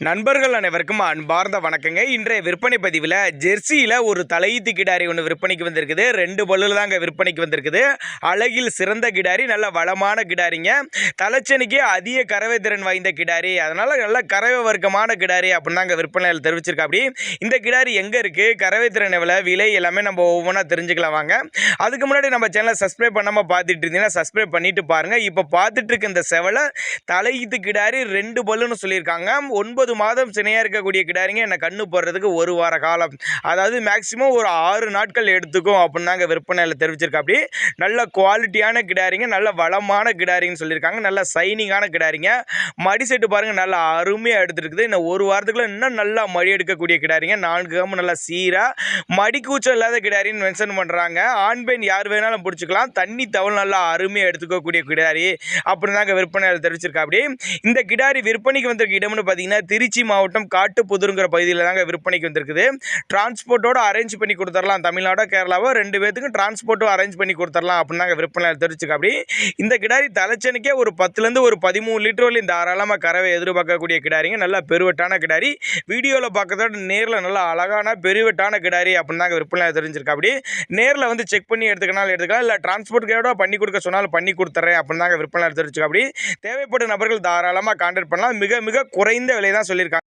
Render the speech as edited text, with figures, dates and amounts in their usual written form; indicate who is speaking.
Speaker 1: நண்பர்கள் அனைவருக்கும் அன்பார்ந்த வணக்கங்க. இன்றைய விற்பனை பதிவில் ஜெர்சியில் ஒரு தலையீத்து கிடாரி ஒன்று விற்பனைக்கு வந்திருக்குது. 2 பல்லுல தாங்க விற்பனைக்கு வந்திருக்குது. அழகில் சிறந்த கிடாரி, நல்ல வளமான கிடாரிங்க. தலைச்சனிக்கு அதிக கறவை திறன் வாய்ந்த கிடாரி, அதனால நல்ல கறவை வர்க்கமான கிடாரி அப்படின்னு தாங்க விற்பனையில் தெரிவிச்சிருக்கா. அப்படி இந்த கிடாரி எங்கே இருக்குது, கறவை திறன் எவ்வளோ, விலை எல்லாமே நம்ம ஒவ்வொன்றா தெரிஞ்சுக்கலாம் வாங்க. அதுக்கு முன்னாடி நம்ம சேனலை சப்ஸ்கிரைப் பண்ணாமல் பார்த்துட்டு இருந்தீங்கன்னா சப்ஸ்கிரைப் பண்ணிட்டு பாருங்கள். இப்போ பார்த்துட்டு இருக்க இந்த செவலை தலையீத்து கிடாரி 2 பல்லுன்னு சொல்லியிருக்காங்க. 9 மாதம் சினையாக இருக்கக்கூடிய கிடாரிங்க என்னை கண்ணு போடுறதுக்கு 1 வார காலம், அதாவது மேக்சிமம் ஒரு 6 நாட்கள் எடுத்துக்கும் அப்படின்னு தாங்க விற்பனையில் தெரிவிச்சிருக்கா. அப்படி நல்ல குவாலிட்டியான கிடாரிங்க, நல்ல வளமான கிடாரின்னு சொல்லியிருக்காங்க. நல்ல சைனிங்கான கிடாரிங்க. மடி செட்டு பாருங்கள், நல்லா அருமையாக எடுத்துருக்குது. இன்னும் 1 வாரத்துக்குள்ள இன்னும் நல்லா மடி எடுக்கக்கூடிய கிடாரிங்க. 4 கம்பு நல்லா சீராக மடி கூச்சம் இல்லாத கிடாரின்னு மென்ஷன் பண்ணுறாங்க. ஆண் பெண் யார் வேணாலும் பிடிச்சிக்கலாம். தண்ணி தவள் நல்லா அருமையாக எடுத்துக்கக்கூடிய கிடாரி அப்படின்னு தாங்க விற்பனையில் தெரிவிச்சிருக்கா. அப்படி இந்த கிடாரி விற்பனைக்கு வந்திருக்க இடம்னு பார்த்தீங்கன்னா திருச்சி மாவட்டம் காட்டுப்புதுருங்கிற பகுதியில் தாங்க விற்பனைக்கு வந்திருக்குது. டிரான்ஸ்போர்ட்டோட அரேஞ்ச் பண்ணி கொடுத்துடலாம். தமிழ்நாடோ கேரளாவோ 2 பேத்துக்கும் டிரான்ஸ்போர்ட்டும் அரேஞ்ச் பண்ணி கொடுத்துடலாம் அப்படின்னு தாங்க விற்பனையில் தெரிவிச்சிருக்கா. அப்படி இந்த கிடாரி தலைச்சனுக்கே ஒரு 10லேருந்து ஒரு 13 லிட்டர் வரையும் தாராளமாக கறவை எதிர்பார்க்கக்கூடிய கிடாரிங்க. நல்லா பெருவெட்டான கிடாரி. வீடியோவில் பார்க்கறதோட நேரில் நல்லா அழகான பெருவெட்டான கிடாரி அப்படின்னு தாங்க விற்பனையில் தெரிஞ்சிருக்கா. அப்படி நேரில் வந்து செக் பண்ணி எடுத்துக்கனாலும் எடுத்துக்கலாம், இல்லை டிரான்ஸ்போர்ட் பண்ணி கொடுக்க சொன்னாலும் பண்ணி கொடுத்துறேன் அப்படின்னு தாங்க விற்பனையில் தெரிஞ்சிருக்கா. அப்படி தேவைப்படும் நபர்கள் தாராளமாக கான்டாக்ட் பண்ணலாம். மிக மிக குறைந்த விலை தான் சொல்லியிருக்காங்க.